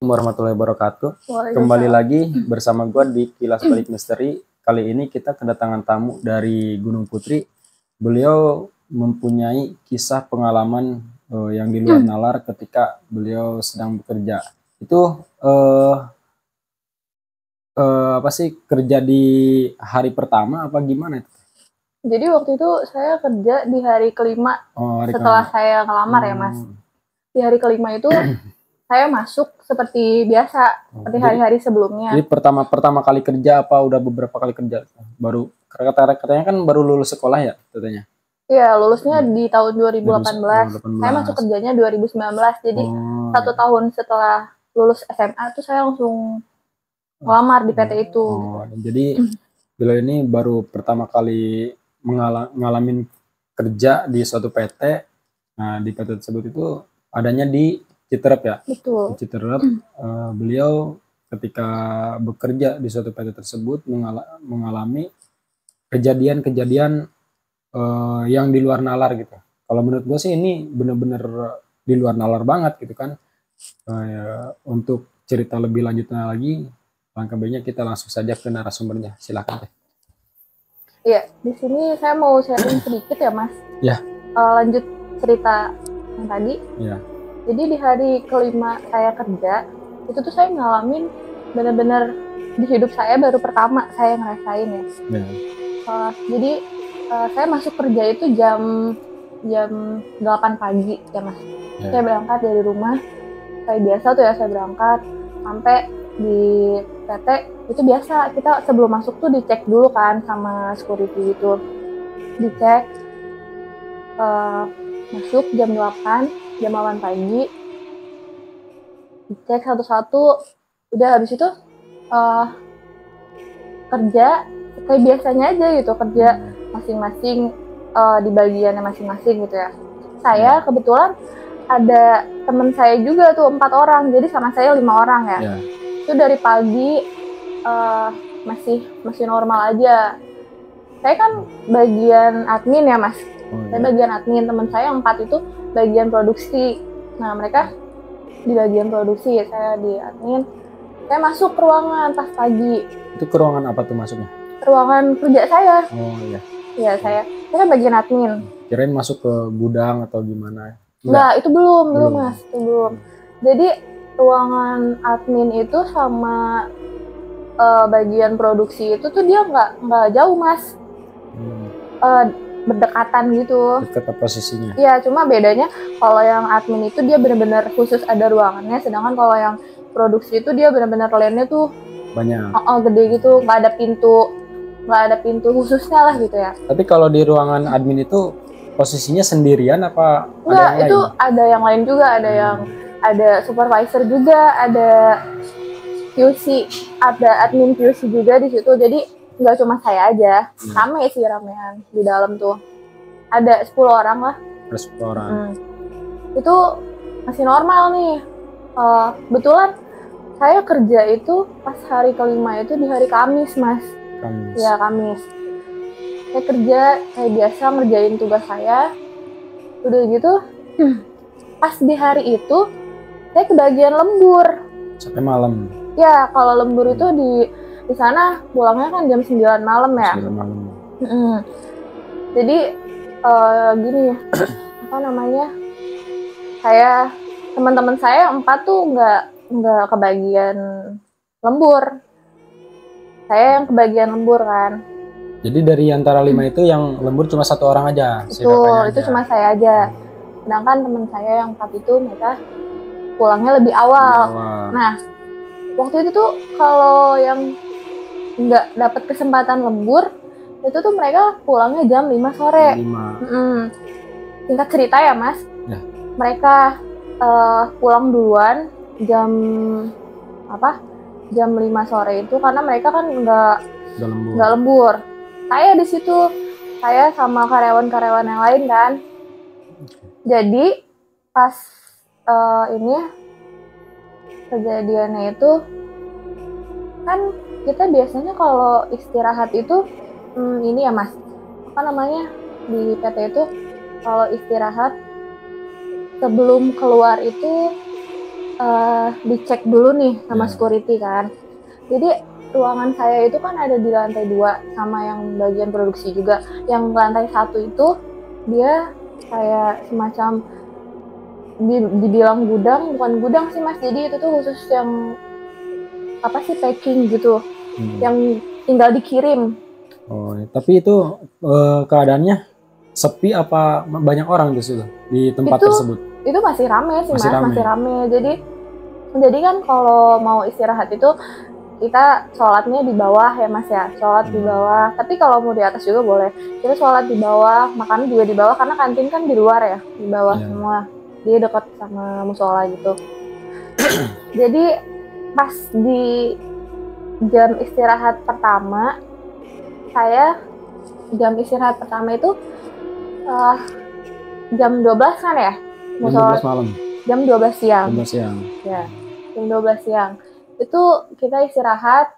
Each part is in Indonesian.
warahmatullahi wabarakatuh. Kembali Waalaikumsalam. lagi bersama gue di Kilas Balik Misteri. Kali ini kita kedatangan tamu dari Gunung Putri. Beliau mempunyai kisah pengalaman yang di luar nalar ketika beliau sedang bekerja. Itu apa sih, kerja di hari pertama apa gimana itu? Jadi waktu itu saya kerja di hari kelima Hari setelah kelima. saya ngelamar ya Mas. Di hari kelima itu saya masuk seperti biasa, seperti hari-hari sebelumnya. Jadi pertama kali kerja apa udah beberapa kali kerja? Baru katanya kan baru lulus sekolah ya katanya. Iya, lulusnya di tahun 2018. Saya masuk kerjanya 2019. Jadi 1 tahun setelah lulus SMA itu saya langsung ngelamar di PT itu. Jadi beliau ini baru pertama kali ngalamin kerja di suatu PT. Nah, di PT tersebut itu adanya di Citerep ya. Betul. Di Citerep, beliau ketika bekerja di suatu PT tersebut mengalami kejadian-kejadian yang di luar nalar gitu. Kalau menurut gue sih ini bener-bener di luar nalar banget gitu kan. Untuk cerita lebih lanjutnya lagi, langkah baiknya kita langsung saja ke narasumbernya. Silakan deh. Iya, di sini saya mau sharing sedikit ya Mas. Ya. Lanjut cerita yang tadi. Ya. Jadi di hari kelima saya kerja, itu tuh saya ngalamin bener-bener di hidup saya baru pertama saya ngerasain ya. Jadi saya masuk kerja itu jam 8 pagi ya Mas. Saya berangkat dari rumah, kayak biasa tuh ya, saya berangkat sampai di PT itu biasa kita sebelum masuk tuh dicek dulu kan sama security gitu, dicek. Masuk jam 8 pagi, dicek satu-satu, udah habis itu kerja kayak biasanya aja gitu, kerja masing-masing di bagiannya masing-masing gitu ya. Saya kebetulan ada temen saya juga tuh 4 orang, jadi sama saya 5 orang ya. Itu dari pagi masih normal aja. Saya kan bagian admin ya Mas. Saya bagian admin, teman saya yang 4 itu bagian produksi. Nah mereka di bagian produksi, saya di admin. Saya masuk ke ruangan pas pagi. Itu ke ruangan apa tuh masuknya? Ruangan kerja saya. Oh iya. Iya, saya kan bagian admin. Kirain masuk ke gudang atau gimana? Enggak, itu belum Mas, itu belum. Jadi ruangan admin itu sama bagian produksi itu tuh dia nggak jauh Mas. Berdekatan gitu. Dekat posisinya? Iya, cuma bedanya kalau yang admin itu dia benar-benar khusus ada ruangannya, sedangkan kalau yang produksi itu dia benar-benar lane-nya tuh banyak. Gede gitu, nggak ada pintu khususnya lah gitu ya. Tapi kalau di ruangan admin itu posisinya sendirian apa? Enggak, itu ada yang lain juga, ada supervisor juga, ada QC, ada admin QC juga di situ. Jadi nggak cuma saya aja, rame sih ramean di dalam tuh. Ada 10 orang lah. Ada 10 orang. Itu masih normal nih. Kebetulan saya kerja itu pas hari kelima itu di hari Kamis Mas. Kamis. Ya Kamis. Saya kerja kayak biasa ngerjain tugas saya. Udah gitu, pas di hari itu saya kebagian lembur. Sampai malam. Ya, kalau lembur itu di sana pulangnya kan jam 9 malam ya. 9 malam. Jadi gini ya, apa namanya? Teman-teman saya 4 tuh nggak kebagian lembur. Saya yang kebagian lembur kan. Jadi dari antara 5 itu yang lembur cuma 1 orang aja. Betul, itu cuma saya aja. Sedangkan teman saya yang 4 itu mereka pulangnya lebih awal. Nah, waktu itu tuh kalau yang nggak dapat kesempatan lembur, itu tuh mereka pulangnya jam 5 sore. 5. Singkat cerita ya Mas, mereka pulang duluan jam 5 sore itu karena mereka kan nggak lembur. Saya di situ, saya sama karyawan-karyawan yang lain kan. Jadi pas kejadiannya itu kan kita biasanya kalau istirahat itu ini ya Mas, apa namanya, di PT itu kalau istirahat sebelum keluar itu dicek dulu nih sama Ya. security kan. Jadi ruangan saya itu kan ada di lantai 2 sama yang bagian produksi juga. Yang lantai 1 itu dia kayak semacam dibilang gudang, bukan gudang sih Mas. Jadi itu tuh khusus yang apa sih, packing gitu. Yang tinggal dikirim. Oh, tapi itu keadaannya sepi apa banyak orang di situ di tempat tersebut? Itu masih rame sih Masih Mas, rame. masih rame. Jadi kan kalau mau istirahat itu kita sholatnya di bawah ya Mas ya, sholat di bawah. Tapi kalau mau di atas juga boleh. Kita sholat di bawah, makan juga di bawah karena kantin kan di luar ya, di bawah semua. Dia dekat sama musola gitu. Jadi pas di jam istirahat pertama, jam istirahat pertama itu jam 12 kan ya? Jam 12 malam. Jam 12 siang. Jam 12 siang. Ya, jam 12 siang. Itu kita istirahat,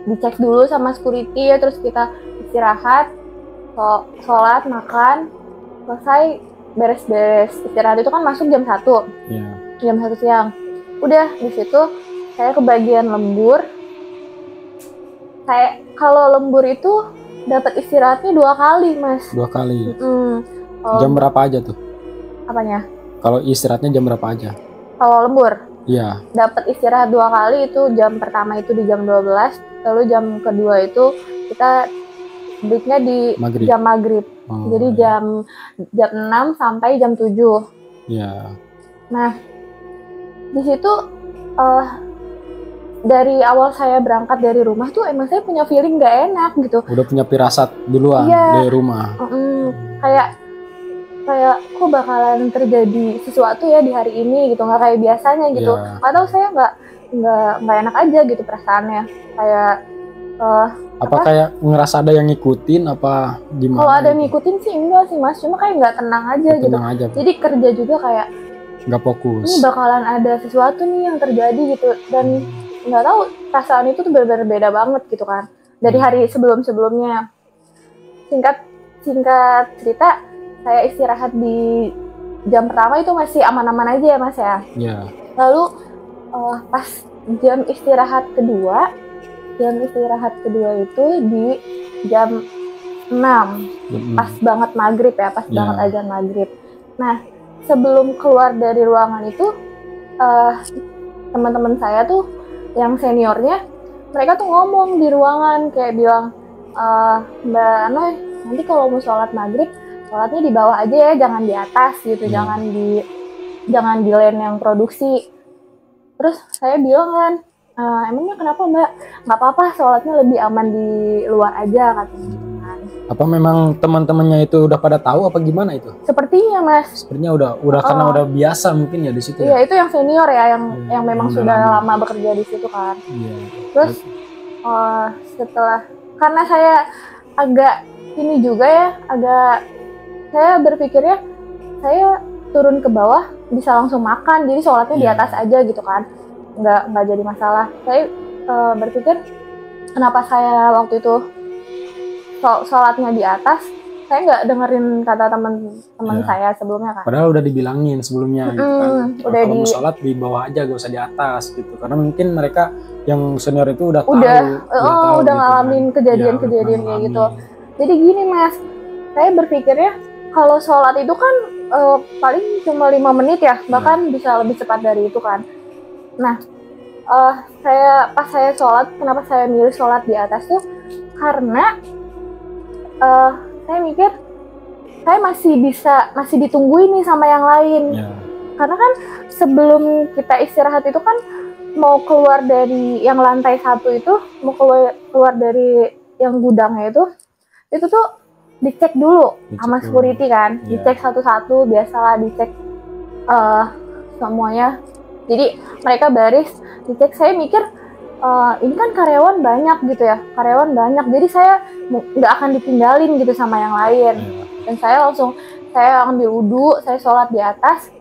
dicek dulu sama security ya, terus kita istirahat, sholat, makan, selesai beres-beres istirahat itu kan masuk jam 1. Iya. Jam 1 siang. Udah di situ saya ke bagian lembur. Kalau lembur itu dapat istirahatnya 2 kali, Mas. 2 kali. Jam berapa aja tuh? Apanya? Kalau istirahatnya jam berapa aja? Kalau lembur? Iya. Dapat istirahat 2 kali, itu jam pertama itu di jam 12, lalu jam kedua itu kita breaknya di jam maghrib. Jadi jam 6 sampai jam 7. Iya. Nah, di situ dari awal saya berangkat dari rumah tuh emang saya punya feeling gak enak gitu. Udah punya firasat duluan dari rumah. Kayak kok bakalan terjadi sesuatu ya di hari ini gitu, nggak kayak biasanya gitu. Atau saya nggak enak aja gitu perasaannya. Kayak apa kayak ngerasa ada yang ngikutin apa gimana? Kalau ada ngikutin sih enggak sih Mas, cuma kayak nggak tenang aja gitu. Aja. Jadi kerja juga kayak nggak fokus. Ini bakalan ada sesuatu nih yang terjadi gitu, dan nggak tahu perasaan itu tuh benar-benar beda banget gitu kan dari hari sebelum-sebelumnya. Singkat cerita, saya istirahat di jam pertama itu masih aman-aman aja ya Mas ya. Iya. Lalu pas jam istirahat kedua itu di jam 6. Pas banget maghrib ya, pas banget azan maghrib. Nah, sebelum keluar dari ruangan itu teman-teman saya tuh yang seniornya, mereka tuh ngomong di ruangan kayak bilang, Mbak Anoy, nanti kalau mau sholat maghrib, sholatnya di bawah aja ya, jangan di atas gitu, jangan di lane yang produksi. Terus saya bilang kan, emangnya kenapa Mbak? Nggak apa-apa, sholatnya lebih aman di luar aja katanya. Apa memang teman-temannya itu udah pada tahu apa gimana itu? Sepertinya Mas. Sepertinya udah karena udah biasa mungkin ya di situ. Iya, itu yang senior ya, yang memang sudah lama bekerja di situ kan. Iya. Terus setelah, karena saya agak ini juga ya, saya berpikirnya saya turun ke bawah bisa langsung makan, jadi sholatnya di atas aja gitu kan, nggak jadi masalah. Saya berpikir kenapa saya waktu itu sholatnya di atas, saya nggak dengerin kata teman-teman saya sebelumnya kan. Padahal udah dibilangin sebelumnya gitu kan. Kalau mau sholat di bawah aja, gak usah di atas gitu. Karena mungkin mereka yang senior itu udah tahu udah ngalamin gitu, kejadian-kejadian kayak gitu. Jadi gini Mas, saya berpikirnya kalau sholat itu kan paling cuma 5 menit ya, bahkan bisa lebih cepat dari itu kan. Nah, pas saya sholat, kenapa saya milih sholat di atas tuh karena saya mikir saya masih ditungguin nih sama yang lain. Karena kan sebelum kita istirahat itu kan mau keluar dari yang lantai 1 itu, mau keluar dari yang gudangnya itu tuh dicek dulu sama security kan, dicek satu-satu, biasalah dicek semuanya. Jadi mereka baris dicek. Saya mikir ini kan karyawan banyak gitu ya, jadi saya nggak akan ditinggalin gitu sama yang lain. Dan saya ambil wudhu, saya sholat di atas.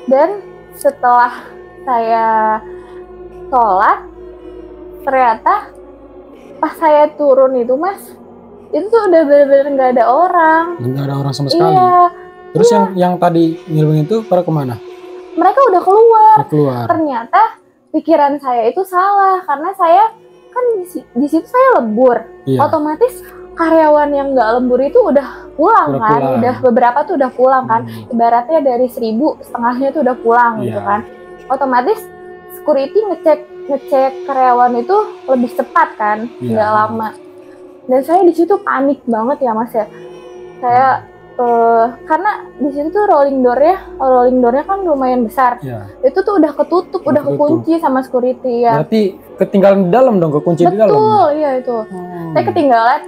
Dan setelah saya sholat, ternyata pas saya turun itu Mas, itu tuh udah bener-bener nggak ada orang. Nggak ada orang sama sekali. Iya, Terus yang tadi nyelbeng itu pada kemana? Mereka udah keluar. Ternyata pikiran saya itu salah karena saya kan di situ saya lembur. Otomatis karyawan yang nggak lembur itu udah pulang kan. Udah beberapa tuh udah pulang kan. Ibaratnya dari 1.000 setengahnya tuh udah pulang gitu kan. Otomatis security ngecek karyawan itu lebih cepat kan, nggak lama. Dan saya di situ panik banget ya Mas ya. Saya karena di situ tuh rolling doornya kan lumayan besar. Itu tuh udah ketutup, udah kekunci sama security ya. Berarti ketinggalan di dalam dong, kekunci di dalam. Betul, iya itu. Saya ketinggalan.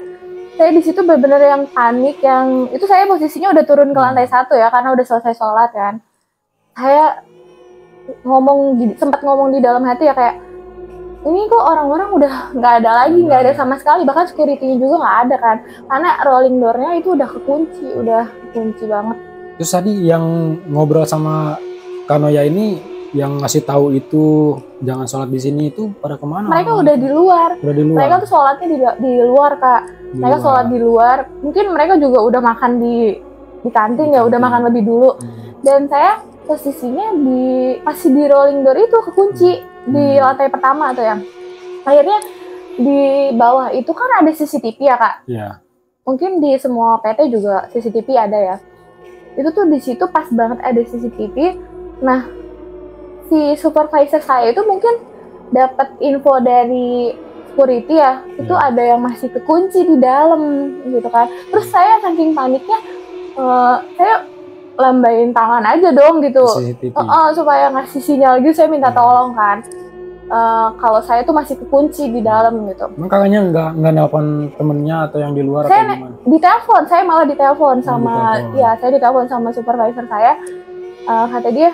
Saya di situ benar-benar yang panik, yang itu saya posisinya udah turun ke lantai 1 ya, karena udah selesai sholat kan. Saya sempat ngomong di dalam hati ya kayak, ini kok orang-orang udah nggak ada lagi, nggak ada sama sekali, bahkan security-nya juga nggak ada kan, karena rolling door-nya itu udah kekunci banget. Terus tadi yang ngobrol sama Kanoya ini, yang ngasih tahu itu jangan sholat di sini itu pada kemana? Mereka udah di luar. Mereka tuh sholatnya di luar Kak. Mereka sholat di luar. Mungkin mereka juga udah makan di kantin ya, udah makan lebih dulu. Dan saya posisinya masih di rolling door itu kekunci. Di lantai pertama tuh ya. Akhirnya di bawah itu kan ada CCTV ya Kak. Iya. Mungkin di semua PT juga CCTV ada ya. Itu tuh di situ pas banget ada CCTV. Nah, si supervisor saya itu mungkin dapat info dari security ya. Itu ada yang masih kekunci di dalam gitu kan. Terus saya saking paniknya saya lambain tangan aja dong gitu, supaya ngasih sinyal gitu, saya minta tolong kan, kalau saya tuh masih kekunci di dalam gitu. Emang kakaknya nggak nelpon temennya atau yang di luar? Saya ditelepon, saya malah ditelepon sama, saya ditelepon sama supervisor saya, kata dia,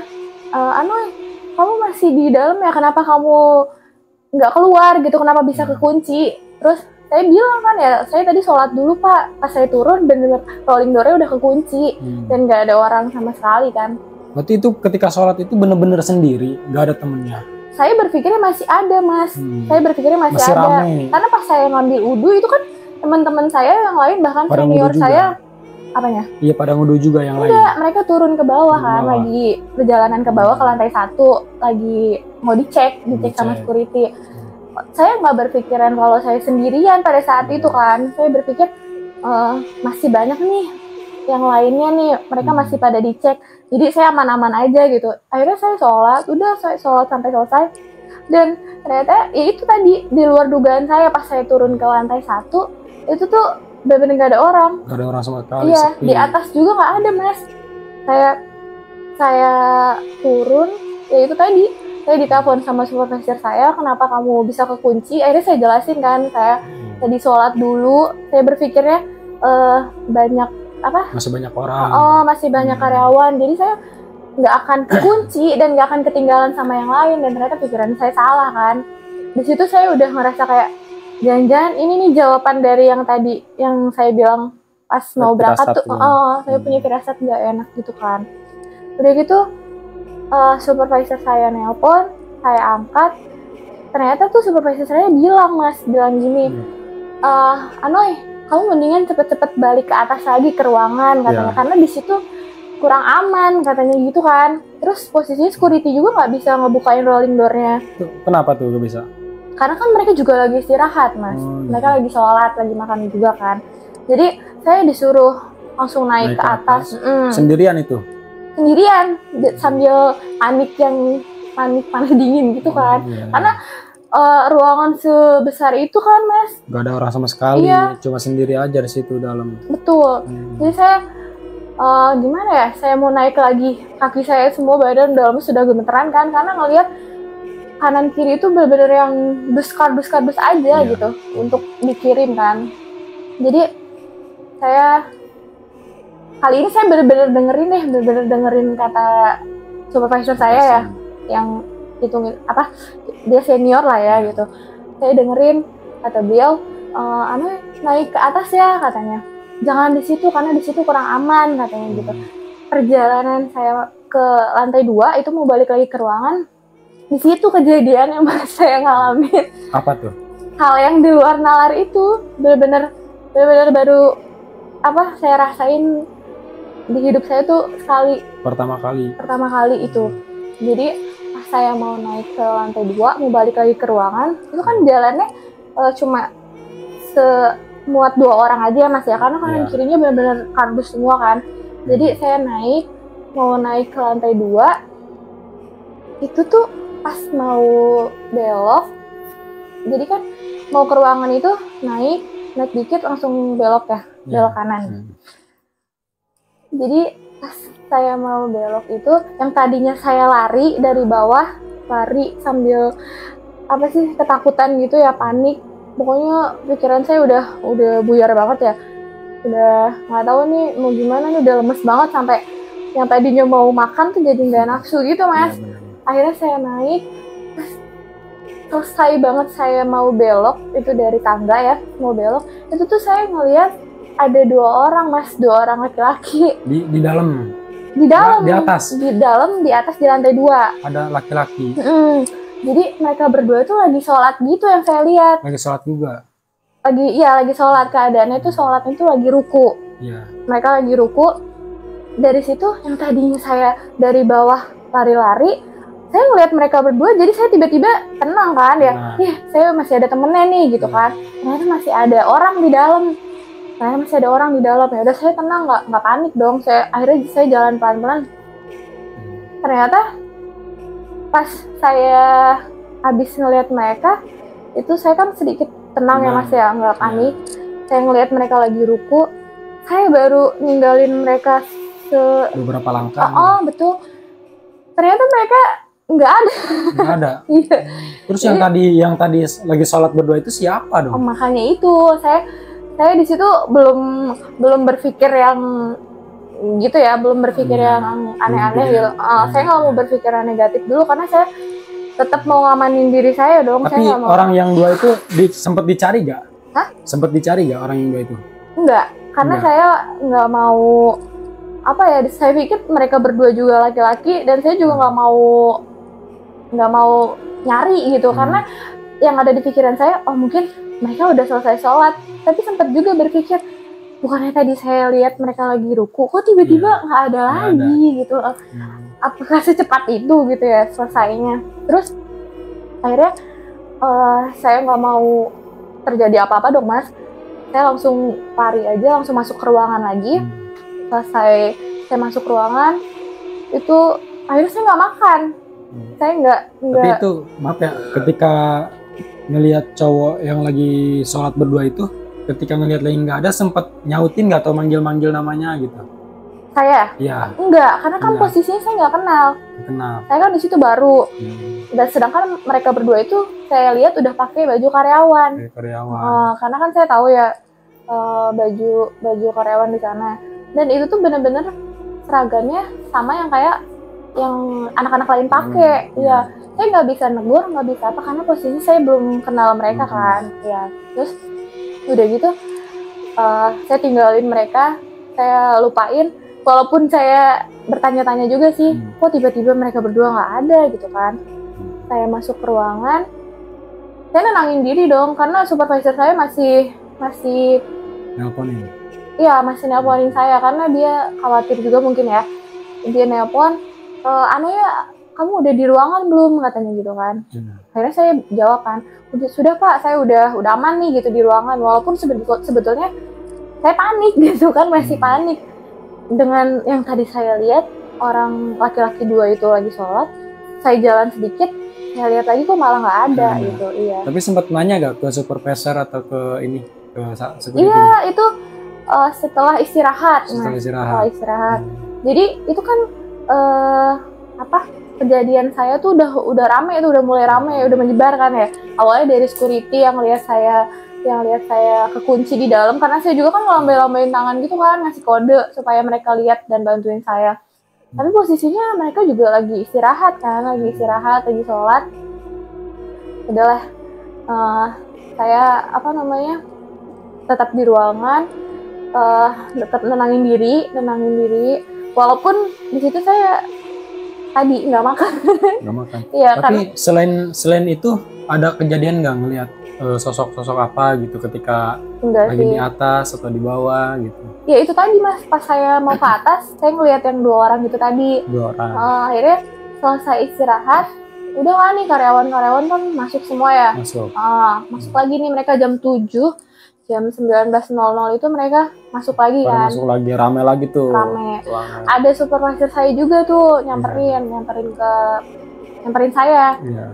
Anoy, kamu masih di dalam ya, kenapa kamu nggak keluar gitu, kenapa bisa kekunci? Terus saya bilang kan ya, saya tadi sholat dulu Pak, pas saya turun bener-bener rolling door-nya udah kekunci dan nggak ada orang sama sekali kan. Berarti itu ketika sholat itu bener-bener sendiri, nggak ada temennya? Saya berpikirnya masih ada Mas, saya berpikirnya masih ada. Rame. Karena pas saya ngambil wudhu itu kan teman-teman saya yang lain, bahkan pada senior saya, apanya? Iya pada wudhu juga yang lain. Enggak, mereka turun ke bawah kan, lagi perjalanan ke bawah ke lantai 1, lagi mau dicek sama security. Saya nggak berpikiran kalau saya sendirian pada saat itu kan. Saya berpikir masih banyak nih yang lainnya nih, mereka masih pada dicek. Jadi saya aman-aman aja gitu. Akhirnya saya sholat sampai selesai. Dan ternyata ya itu tadi di luar dugaan saya, pas saya turun ke lantai 1 itu tuh benar-benar nggak ada orang. Nggak ada orang sama sekali. Iya, di atas juga nggak ada Mas. Saya turun, ya itu tadi. Saya ditelepon sama supervisor saya, kenapa kamu bisa kekunci? Akhirnya saya jelasin kan, saya tadi sholat dulu. Saya berpikirnya banyak apa? Masih banyak orang. Masih banyak karyawan. Jadi saya nggak akan kekunci dan nggak akan ketinggalan sama yang lain. Dan ternyata pikiran saya salah kan. Di situ saya udah ngerasa kayak, jangan-jangan ini nih jawaban dari yang tadi yang saya bilang pas mau berangkat tuh. Saya punya firasat nggak enak gitu kan. Udah gitu. Supervisor saya nelpon, saya angkat. Ternyata tuh supervisor saya bilang gini, Anoy, kamu mendingan cepet-cepet balik ke atas lagi ke ruangan katanya, karena di situ kurang aman katanya gitu kan. Terus posisinya security juga nggak bisa ngebukain rolling door-nya. Kenapa tuh gak bisa? Karena kan mereka juga lagi istirahat Mas, mereka lagi sholat, lagi makan juga kan. Jadi saya disuruh langsung naik ke atas. Sendirian itu? Sendirian, sambil panik panas dingin gitu kan. Karena ruangan sebesar itu kan Mas, gak ada orang sama sekali, cuma sendiri aja di situ dalam. Betul. Jadi saya gimana ya, saya mau naik lagi, kaki saya semua badan dalam sudah gemeteran kan, karena ngelihat kanan kiri itu benar-benar yang dus aja gitu untuk dikirim kan. Jadi saya kali ini saya benar-benar dengerin kata supervisor saya ya, yang hitungin apa, dia senior lah ya gitu. Saya dengerin kata beliau, naik ke atas ya katanya. Jangan di situ karena di situ kurang aman katanya gitu. Perjalanan saya ke lantai 2 itu mau balik lagi ke ruangan, di situ kejadian yang saya ngalamin. Apa tuh? Hal yang di luar nalar itu benar-benar baru saya rasain di hidup saya tuh sekali, pertama kali itu. Jadi pas saya mau naik ke lantai 2, mau balik lagi ke ruangan, itu kan jalannya cuma semuat 2 orang aja ya Mas ya, karena kanan kirinya benar-benar kardus semua kan. Jadi saya mau naik ke lantai 2, itu tuh pas mau belok, jadi kan mau ke ruangan itu naik dikit langsung belok ya, belok kanan. Jadi pas saya mau belok itu, yang tadinya saya lari dari bawah, lari sambil apa sih, ketakutan gitu ya, panik. Pokoknya pikiran saya udah buyar banget ya. Udah nggak tahu nih mau gimana nih, udah lemes banget sampai yang tadinya mau makan tuh jadi nggak nafsu gitu Mas. Akhirnya saya naik, selesai banget saya mau belok itu dari tangga ya, mau belok itu tuh saya ngelihat ada 2 orang Mas, 2 orang laki-laki di dalam di atas di lantai 2 ada laki-laki. Jadi mereka berdua itu lagi sholat gitu yang saya lihat. Lagi sholat juga. Lagi sholat, keadaannya itu sholatnya itu lagi ruku. Mereka lagi ruku. Dari situ yang tadinya saya dari bawah lari-lari, saya ngeliat mereka berdua, jadi saya tiba-tiba tenang kan ya. Saya masih ada temennya nih gitu kan. Ternyata masih ada orang di dalam. Ya udah saya tenang, nggak panik dong. Akhirnya saya jalan pelan-pelan. Ternyata pas saya habis ngeliat mereka, itu saya kan sedikit tenang ya Mas ya, nggak panik. Saya ngeliat mereka lagi ruku, saya baru ninggalin mereka beberapa langkah. Betul. Ternyata mereka nggak ada. Iya. Terus yang tadi lagi sholat berdua itu siapa dong? Makanya itu saya di situ belum berpikir yang gitu ya, belum berpikir yang aneh-aneh gitu. Saya nggak mau berpikir yang negatif dulu karena saya tetap mau ngamanin diri saya dong. Tapi saya orang yang 2 itu sempat dicari gak? Sempat dicari gak orang yang 2 itu? Enggak, karena saya nggak mau saya pikir mereka berdua juga laki-laki dan saya juga nggak mau nyari gitu, karena yang ada di pikiran saya, mungkin mereka udah selesai sholat. Tapi sempat juga berpikir, bukannya tadi saya lihat mereka lagi ruku, kok tiba-tiba nggak ada lagi gitu. Apakah secepat itu gitu ya selesainya? Terus akhirnya saya nggak mau terjadi apa-apa dong Mas. Saya langsung lari aja, langsung masuk ke ruangan lagi. Selesai saya masuk ruangan, itu akhirnya saya nggak makan. Saya nggak. Tapi itu maaf ya, ketika ngelihat cowok yang lagi sholat berdua itu, ketika ngelihat lagi nggak ada, sempat nyautin nggak atau manggil namanya gitu? Saya? Iya. Enggak, karena kan posisinya saya nggak kenal. Saya kan di situ baru. Dan sedangkan mereka berdua itu saya lihat udah pakai baju karyawan. Karena kan saya tahu ya baju karyawan di sana. Dan itu tuh bener-bener seragamnya sama yang kayak yang anak-anak lain pakai. Saya nggak bisa negur, nggak bisa apa, karena posisi saya belum kenal mereka kan. Terus udah gitu saya tinggalin mereka, saya lupain. Walaupun saya bertanya-tanya juga sih, kok tiba-tiba mereka berdua nggak ada gitu kan. Saya masuk ke ruangan, saya nenangin diri dong, karena supervisor saya masih nelponin. Iya, masih nelponin saya, karena dia khawatir juga mungkin ya. Dia nelpon, kamu udah di ruangan belum, katanya gitu kan. Akhirnya saya jawab kan, sudah Pak, saya udah aman nih gitu di ruangan. Walaupun sebetulnya saya panik gitu kan, masih panik. Dengan yang tadi saya lihat, orang laki-laki 2 itu lagi sholat, saya jalan sedikit, saya lihat lagi kok malah nggak ada gitu. Iya. Tapi sempat nanya gak ke supervisor atau ke security? Iya, itu setelah istirahat. Setelah istirahat. Jadi itu kan kejadian saya tuh udah rame, itu udah mulai rame, udah menyebar kan ya. Awalnya dari security yang lihat saya kekunci di dalam, karena saya juga kan ngelambai-lambain tangan gitu kan, ngasih kode supaya mereka lihat dan bantuin saya. Tapi posisinya mereka juga lagi istirahat kan, lagi sholat. Udahlah, saya tetap di ruangan, tetap nenangin diri. Walaupun di situ saya tadi nggak makan. Nggak makan. Iya, Tapi karena selain itu ada kejadian nggak ngelihat sosok-sosok apa gitu ketika enggak lagi sih. di atas atau di bawah gitu? Ya itu tadi Mas, pas saya mau ke atas, saya ngelihat yang 2 orang gitu tadi. 2 orang. Akhirnya selesai istirahat, udah lah nih karyawan-karyawan kan masuk semua ya. Masuk lagi nih mereka jam 7, jam 19.00 itu mereka masuk lagi kan. Masuk lagi, rame lagi tuh. Rame. Ada supervisor saya juga tuh nyamperin saya. Iya.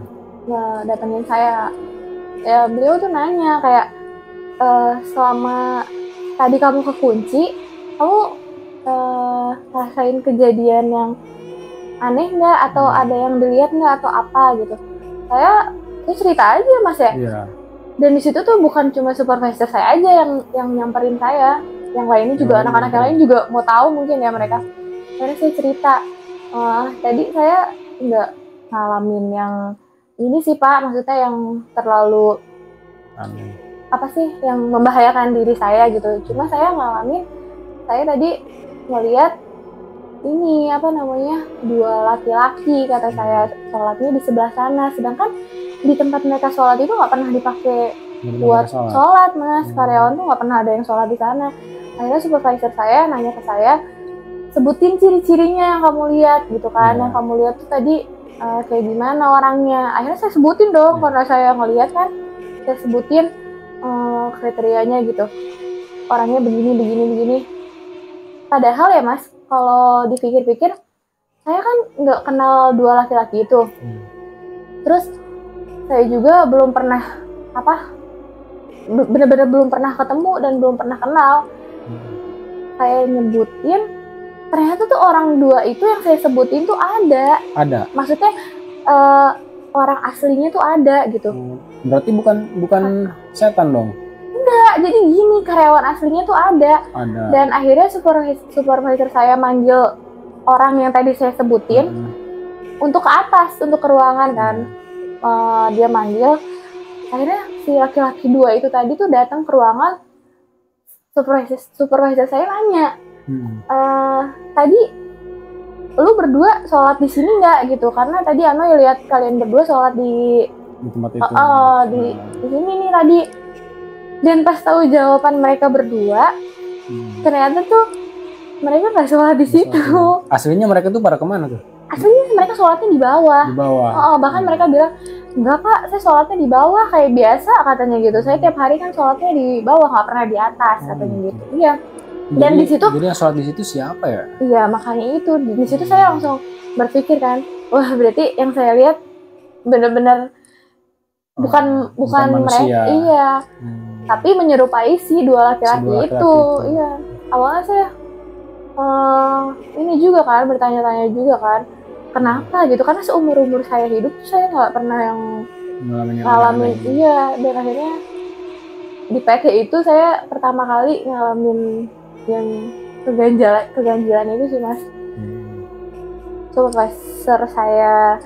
Datengin saya. Ya beliau tuh nanya kayak selama tadi kamu kekunci, kamu rasain kejadian yang aneh nggak atau ada yang dilihat nggak atau apa gitu. Saya cerita aja Mas ya. Iya. Dan di situ tuh bukan cuma supervisor saya aja yang nyamperin saya, yang lainnya juga anak-anak yang lain juga mau tahu mungkin ya mereka. Akhirnya saya cerita, tadi saya nggak ngalamin yang ini sih Pak, maksudnya yang terlalu Amin. apa sih yang membahayakan diri saya gitu. Cuma saya ngalamin, saya tadi ngelihat ini apa namanya 2 laki-laki kata saya sholatnya di sebelah sana, sedangkan di tempat mereka sholat itu nggak pernah dipakai buat sholat Mas. Karyawan tuh nggak pernah ada yang sholat di sana. Akhirnya supervisor saya nanya ke saya, sebutin ciri-cirinya yang kamu lihat gitu kan. Yang kamu lihat tuh tadi kayak gimana orangnya. Akhirnya saya sebutin dong karena saya ngelihat kan, saya sebutin kriterianya gitu, orangnya begini. Padahal ya Mas, kalau dipikir-pikir saya kan nggak kenal 2 laki-laki itu. Terus saya juga belum pernah benar-benar belum pernah ketemu dan belum pernah kenal. Saya nyebutin, ternyata tuh orang 2 itu yang saya sebutin tuh ada. Maksudnya orang aslinya tuh ada gitu. Berarti bukan setan dong? Enggak, jadi gini, karyawan aslinya tuh ada. Dan akhirnya supervisor saya manggil orang yang tadi saya sebutin untuk ke atas, untuk ke ruangan kan. Dia manggil, akhirnya si laki-laki 2 itu tadi tuh datang ke ruangan. Supervisor saya nanya, tadi lu berdua sholat di sini nggak gitu, karena tadi Ano lihat kalian berdua sholat di tempat itu. Di sini nih tadi. Dan pas tahu jawaban mereka berdua, ternyata tuh mereka nggak sholat di situ. Aslinya mereka tuh pada kemana tuh? Aslinya mereka sholatnya di bawah. Bahkan mereka bilang, enggak Pak, saya sholatnya di bawah kayak biasa katanya gitu. Saya tiap hari kan sholatnya di bawah, nggak pernah di atas katanya gitu. Iya. Dan di situ. Jadi yang sholat di situ siapa ya? Iya, makanya itu di situ saya langsung berpikir kan, wah berarti yang saya lihat benar-benar bukan mereka. Iya. Tapi menyerupai si 2 laki-laki itu. Iya. Awalnya saya ini juga kan bertanya-tanya juga kan, kenapa gitu, karena seumur saya hidup saya nggak pernah yang ngalamin. Iya. Dan akhirnya di PT itu saya pertama kali ngalamin yang keganjilan itu sih Mas. Supervisor saya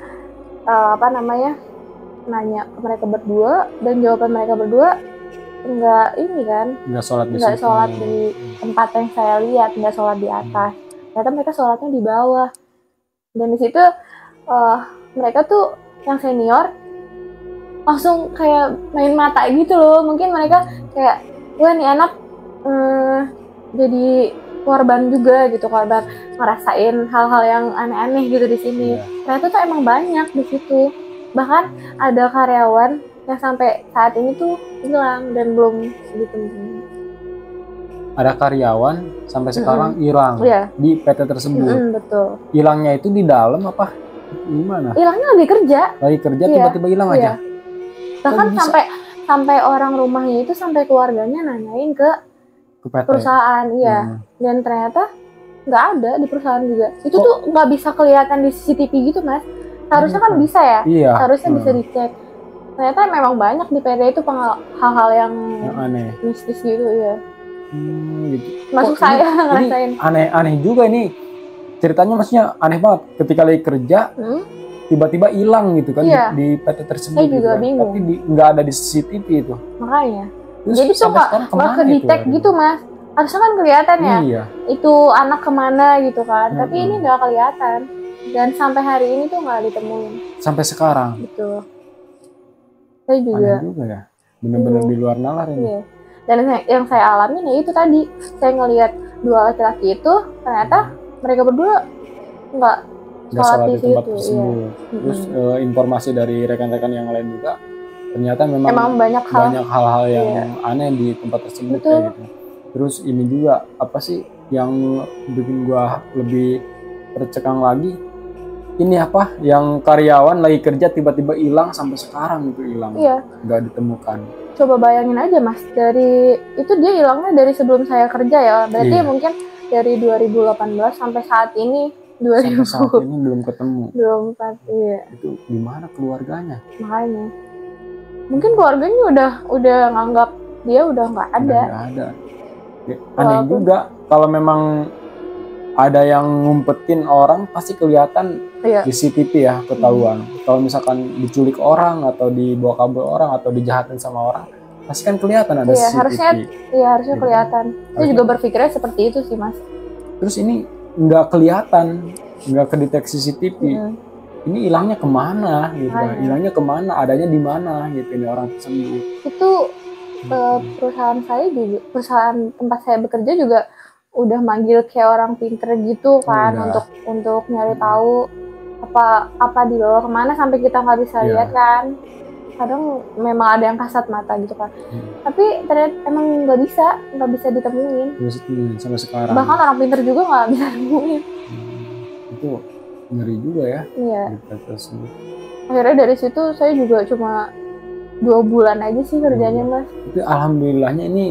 nanya ke mereka berdua, dan jawaban mereka berdua nggak sholat di tempat yang saya lihat, nggak sholat di atas. Ternyata mereka sholatnya di bawah. Dan di situ mereka tuh yang senior langsung kayak main mata gitu loh. Mungkin mereka kayak, wah nih anak jadi korban juga gitu, korban ngerasain hal-hal yang aneh-aneh gitu di sini. Ternyata tuh emang banyak di situ. Bahkan ada karyawan yang sampai saat ini tuh hilang dan belum ditemukan. Ada karyawan sampai sekarang hilang di PT tersebut. Betul. Hilangnya itu di dalam apa gimana? Hilangnya lagi kerja tiba-tiba hilang aja. Bahkan sampai orang rumahnya itu, sampai keluarganya nanyain ke perusahaan. Dan ternyata nggak ada di perusahaan juga. Itu tuh nggak bisa kelihatan di CCTV gitu Mas. Harusnya kan bisa ya. Harusnya bisa dicek. Ternyata memang banyak di PT itu hal-hal yang aneh, mistis gitu ya. Gitu. Masuk saya ngerasain. Aneh juga ini ceritanya, maksudnya aneh banget. Ketika lagi kerja tiba-tiba hilang gitu kan di PT tersebut. Saya juga bingung. Tapi nggak ada di CCTV itu. Makanya. Terus jadi tuh nggak kedetek gitu Mas. Harusnya kan kelihatan ya. Itu anak kemana gitu kan. Tapi ini nggak kelihatan. Dan sampai hari ini tuh nggak ditemuin. Sampai sekarang. Betul. Saya juga. Aneh juga ya. Benar-benar di luar nalar ini. Iya. Dan yang saya alami ya itu tadi, saya ngelihat dua laki-laki itu ternyata mereka berdua nggak sholat di tempat situ. tersebut. Iya. Terus informasi dari rekan-rekan yang lain juga ternyata memang banyak hal-hal yang aneh di tempat tersebut kayak gitu. Terus ini juga apa sih yang bikin gua lebih tercekang lagi? Ini apa? Yang karyawan lagi kerja tiba-tiba hilang sampai sekarang itu hilang. Iya. Nggak ditemukan. Coba bayangin aja Mas, dari itu dia hilangnya dari sebelum saya kerja ya. Berarti mungkin dari 2018 sampai saat ini 2000. Sampai saat ini belum ketemu. Belum pasti. Iya. Itu gimana keluarganya? Makanya. Mungkin keluarganya udah nganggap dia udah nggak ada. Nggak ada. Ya, aneh juga kalau memang ada yang ngumpetin orang pasti kelihatan di CCTV ya, ketahuan. Kalau misalkan diculik orang atau dibawa kabur orang atau dijahatin sama orang, pasti kan kelihatan ada CCTV. Harusnya kelihatan. Saya juga berpikirnya seperti itu sih Mas. Terus ini nggak kelihatan, nggak kedeteksi CCTV. Ini hilangnya kemana gitu kan? Hilangnya kemana? Adanya di mana gitu ini orang tersebut? Itu perusahaan saya juga, perusahaan tempat saya bekerja juga udah manggil kayak orang pinter gitu kan untuk nyari tahu apa dibawa kemana sampai kita nggak bisa lihat kan. Kadang memang ada yang kasat mata gitu kan. Tapi ternyata emang nggak bisa ditemuin. Sampai sekarang. Bahkan orang pinter juga nggak bisa nemuin. Itu ngeri juga ya. Iya. Akhirnya dari situ saya juga cuma 2 bulan aja sih kerjanya Mas. Tapi alhamdulillahnya ini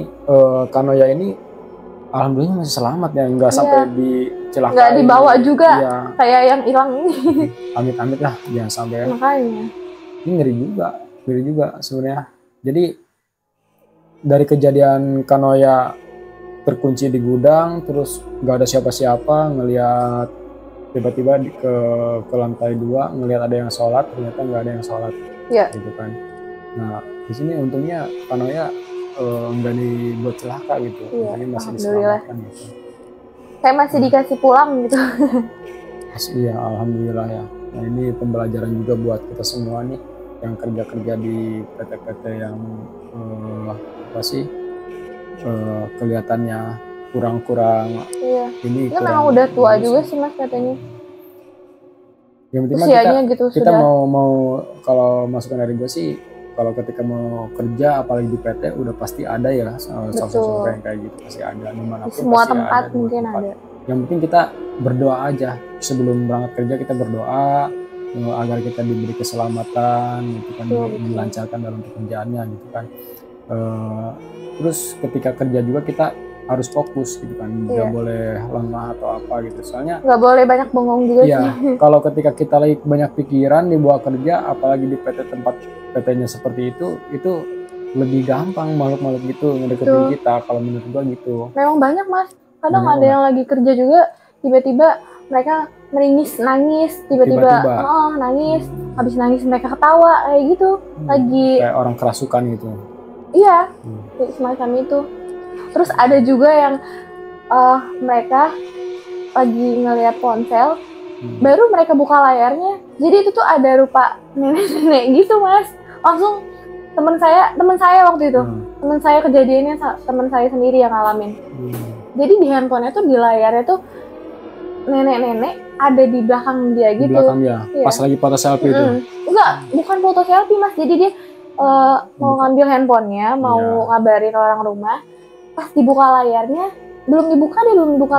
Kanoya ini alhamdulillah masih selamat ya, nggak sampai dicelakai. Nggak dibawa juga kayak yang hilang ini. Amit-amit lah jangan sampai. Makanya. Ini ngeri juga sebenarnya. Jadi dari kejadian Kanoya terkunci di gudang, terus nggak ada siapa-siapa, ngelihat tiba-tiba ke lantai 2 ngelihat ada yang sholat, ternyata nggak ada yang sholat, gitu kan. Nah di sini untungnya Kanoya nggak dibuat celaka gitu, jadi masih diselamatkan gitu. Saya masih dikasih pulang gitu. Iya alhamdulillah ya. Nah ini pembelajaran juga buat kita semua nih yang kerja di PT-PT yang kelihatannya kurang ini kurang, memang udah tua juga sih Mas katanya. Yang penting kita mau kalau masukan dari gue sih, kalau ketika mau kerja apalagi di PT udah pasti ada ya sosok-sosok yang kayak gitu, pasti ada dimanapun, di semua pasti tempat ada, mungkin ada. Yang penting kita berdoa aja sebelum berangkat kerja, kita berdoa agar kita diberi keselamatan gitu kan, dilancarkan dalam pekerjaannya gitu kan. Terus ketika kerja juga kita harus fokus gitu kan, nggak boleh lengah atau apa gitu, soalnya nggak boleh banyak bengong juga sih. Kalau ketika kita lagi banyak pikiran dibawa kerja, apalagi di PT tempat PT-nya seperti itu lebih gampang makhluk-makhluk gitu ngedeketin kita, kalau menurut gua gitu. Memang banyak Mas, kadang ada yang lagi kerja juga tiba-tiba mereka meringis, nangis, tiba-tiba nangis, habis nangis mereka ketawa kayak gitu, lagi kayak orang kerasukan gitu. Iya, semacam itu. Terus ada juga yang mereka lagi ngelihat ponsel, baru mereka buka layarnya, jadi itu tuh ada rupa nenek-nenek gitu Mas. Langsung teman saya waktu itu, teman saya kejadiannya teman saya sendiri yang ngalamin. Jadi di handphonenya tuh di layarnya tuh nenek-nenek ada di belakang dia gitu. Di belakang dia, pas lagi foto selfie itu? Enggak, bukan foto selfie Mas. Jadi dia mau ngambil handphonenya, mau ngabarin orang rumah. Pas dibuka layarnya, belum dibuka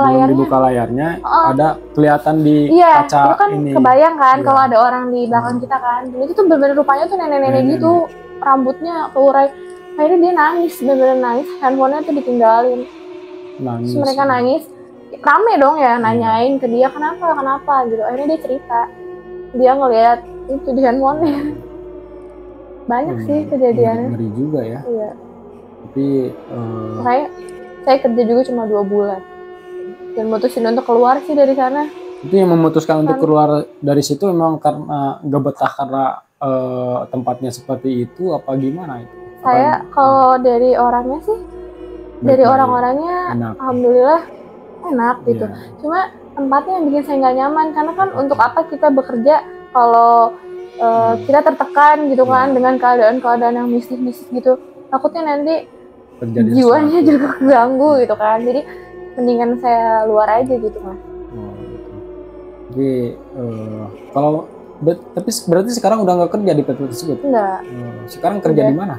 layarnya. Ada kelihatan di kaca itu kan ini. Kebayang kan kalau ada orang di belakang kita kan. Dan itu tuh bener-bener rupanya tuh nenek-nenek gitu, rambutnya keurai. Akhirnya dia nangis, bener-bener nangis, handphonenya tuh ditinggalin. Terus mereka nangis, rame dong ya nanyain ke dia kenapa gitu. Akhirnya dia cerita, dia ngelihat itu di handphonenya. Banyak sih kejadiannya. Ngeri juga ya. Iya. Tapi saya kerja juga cuma 2 bulan dan mutusin untuk keluar sih dari sana. Itu yang memutuskan untuk keluar dari situ memang karena gak betah karena tempatnya seperti itu apa gimana itu? Saya kalau dari orangnya sih, dari orang-orangnya alhamdulillah enak gitu. Cuma tempatnya yang bikin saya nggak nyaman, karena kan untuk apa kita bekerja kalau kita tertekan gitu kan dengan keadaan-keadaan yang mistis-mistis gitu, takutnya nanti terjadi jiwanya sesuatu. juga keganggu gitu kan, jadi mendingan saya luar aja gitu Mas. Oh, gitu. Jadi kalau tapi berarti sekarang udah nggak kerja di PT tersebut? Enggak. Sekarang kerja di mana?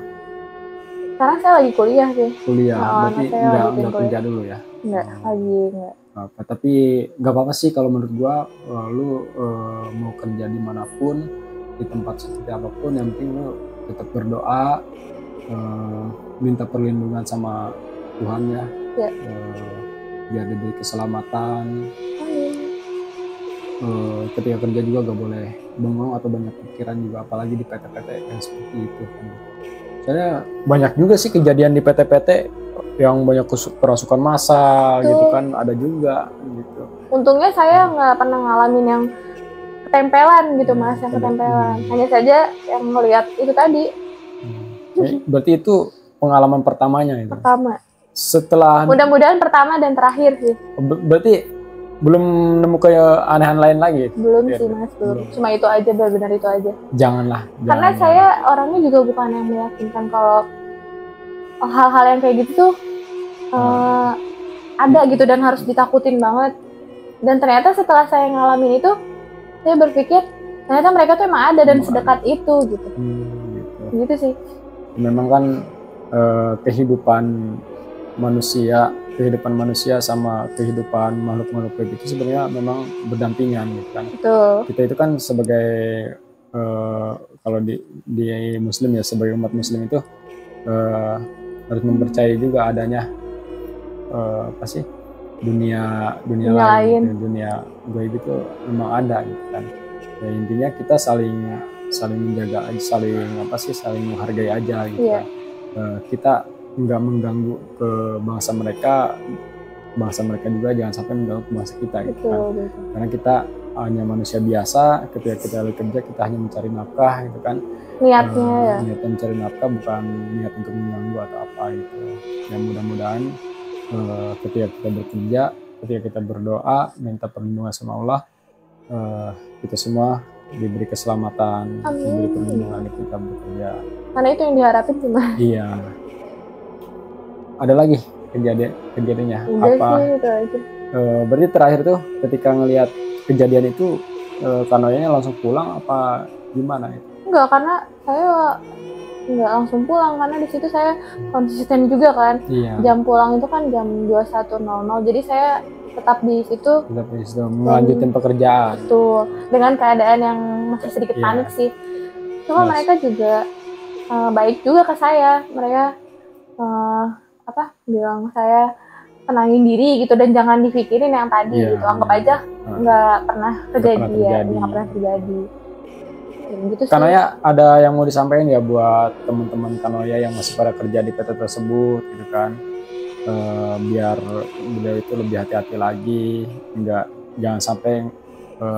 Sekarang saya lagi kuliah sih. Kuliah, berarti saya nggak kerja dulu ya? Enggak, lagi enggak. Apa, tapi nggak apa-apa sih kalau menurut gua, lu mau kerja dimanapun, di tempat seperti apapun, yang penting lu tetap berdoa, minta perlindungan sama Tuhan ya, biar diberi keselamatan. Ketika kerja juga gak boleh bengong atau banyak pikiran juga, apalagi di PT-PT yang seperti itu kan. Soalnya banyak juga sih kejadian di PT-PT yang banyak kerasukan massal gitu kan, ada juga gitu. Untungnya saya nggak pernah ngalamin yang ketempelan gitu Mas, yang ketempelan. Hanya saja yang ngelihat itu tadi. Berarti itu pengalaman pertamanya itu? Pertama. Setelah mudah-mudahan pertama dan terakhir sih. Berarti belum nemu keanehan lain lagi? Belum sih Mas, belum. Cuma itu aja, benar-benar itu aja. Janganlah. Karena saya orangnya juga bukan yang meyakinkan kalau hal-hal yang kayak gitu tuh ada gitu dan harus ditakutin banget. Dan ternyata setelah saya ngalamin itu, saya berpikir ternyata mereka tuh emang ada dan sedekat itu gitu. Gitu sih. Memang kan kehidupan manusia sama kehidupan makhluk-makhluk kayak gitu sebenarnya memang berdampingan gitu kan. Betul. Kita itu kan sebagai kalau di Muslim ya, sebagai umat Muslim itu harus mempercayai juga adanya apa sih dunia lain gitu, dunia gaib itu memang ada gitu kan. Ya, intinya kita saling menjaga aja, saling menghargai aja gitu kan. Kita nggak mengganggu ke bangsa mereka juga jangan sampai mengganggu ke bangsa kita gitu kan. Karena kita hanya manusia biasa, ketika kita kerja kita hanya mencari nafkah gitu kan. Niatnya mencari nafkah, bukan niat untuk mengganggu atau apa gitu. Dan mudah-mudahan ketika kita bekerja, ketika kita berdoa minta perlindungan sama Allah, kita semua diberi keselamatan, diberi perlindungan ketika bekerja. Karena itu yang diharapin sih Mas. Iya. Ada lagi kejadiannya apa? Berarti terakhir tuh ketika ngelihat kejadian itu Kanoyanya langsung pulang apa gimana itu? Enggak, karena saya nggak langsung pulang karena di situ saya konsisten juga kan. Jam pulang itu kan jam 21.00, jadi saya tetap di situ melanjutin pekerjaan. Betul, dengan keadaan yang masih sedikit panik sih. Cuma mereka juga baik juga ke saya. Mereka bilang saya tenangin diri gitu dan jangan dipikirin yang tadi gitu. Anggap aja nggak pernah terjadi. Gitu Kanoya ya, ada yang mau disampaikan ya buat teman-teman Kanoya yang masih pada kerja di PT tersebut gitu kan, biar beliau itu lebih hati-hati lagi, jangan sampai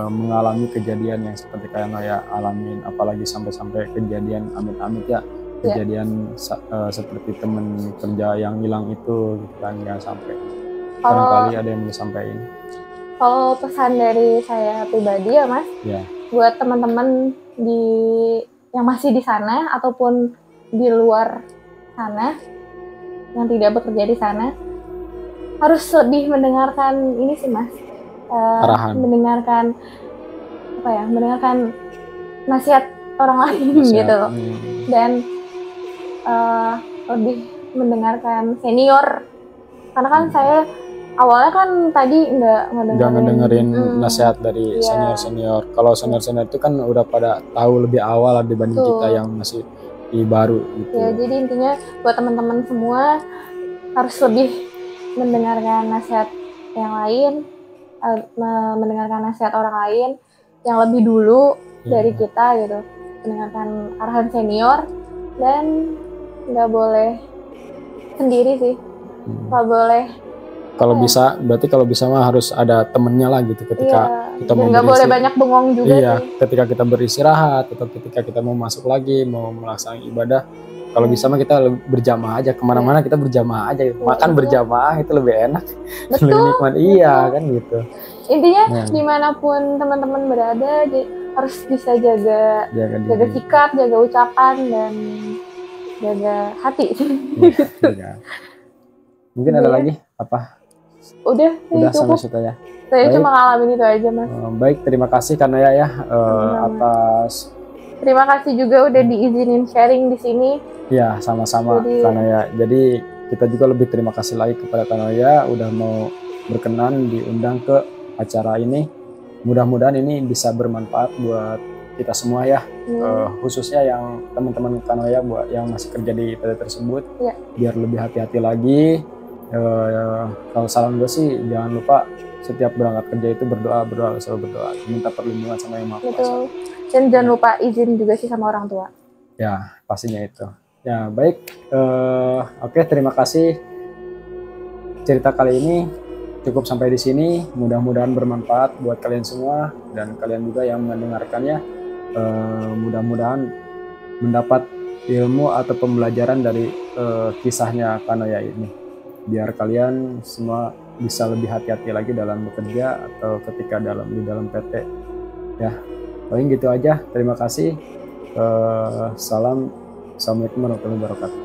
mengalami kejadian yang seperti Kanoya alamin, apalagi sampai kejadian amit-amit ya, kejadian seperti teman kerja yang hilang itu gitu kan, jangan sampai. Barangkali ada yang mau disampaikan. Kalau pesan dari saya pribadi ya Mas, buat teman-teman yang masih di sana ataupun di luar sana yang tidak bekerja di sana, harus lebih mendengarkan ini sih Mas, mendengarkan nasihat orang lain gitu, dan lebih mendengarkan senior, karena kan saya awalnya kan tadi nggak ngedengerin nasihat dari senior. Kalau senior itu kan udah pada tahu lebih awal dibanding kita yang masih baru gitu. Ya, jadi intinya buat teman-teman semua harus lebih mendengarkan nasihat yang lain, mendengarkan nasihat orang lain yang lebih dulu dari kita gitu, mendengarkan arahan senior dan nggak boleh sendiri sih, nggak boleh. Kalau bisa mah harus ada temennya lah gitu ketika kita mau nggak boleh banyak bengong juga sih. Ketika kita beristirahat atau ketika kita mau masuk lagi mau melaksanakan ibadah, kalau bisa mah kita berjamaah aja, kemana-mana kita berjamaah aja, makan berjamaah itu lebih enak, lebih nikmat. Kan gitu. Intinya dimanapun teman-teman berada harus bisa jaga sikap, jaga ucapan, dan jaga hati. Mungkin ada lagi apa? Udah sampai situ ya. Saya cuma ngalamin itu aja, Mas. Baik, terima kasih Kanoya ya atas. Terima kasih juga udah diizinin sharing di sini. Ya, sama-sama Kanoya. Jadi kita juga lebih terima kasih lagi kepada Kanoya udah mau berkenan diundang ke acara ini. Mudah-mudahan ini bisa bermanfaat buat kita semua ya, khususnya yang teman-teman Kanoya buat yang masih kerja di PT tersebut, biar lebih hati-hati lagi. Kalau saran gue sih jangan lupa setiap berangkat kerja itu berdoa, selalu berdoa, minta perlindungan sama Yang Maha Kuasa. Dan jangan lupa izin juga sih sama orang tua. Ya, pastinya itu. Ya, baik. Oke, terima kasih. Cerita kali ini cukup sampai di sini. Mudah-mudahan bermanfaat buat kalian semua dan kalian juga yang mendengarkannya. Mudah-mudahan mendapat ilmu atau pembelajaran dari kisahnya Kanoya ini. Biar kalian semua bisa lebih hati-hati lagi dalam bekerja atau ketika di dalam PT. Ya, paling gitu aja. Terima kasih. Assalamualaikum warahmatullahi wabarakatuh.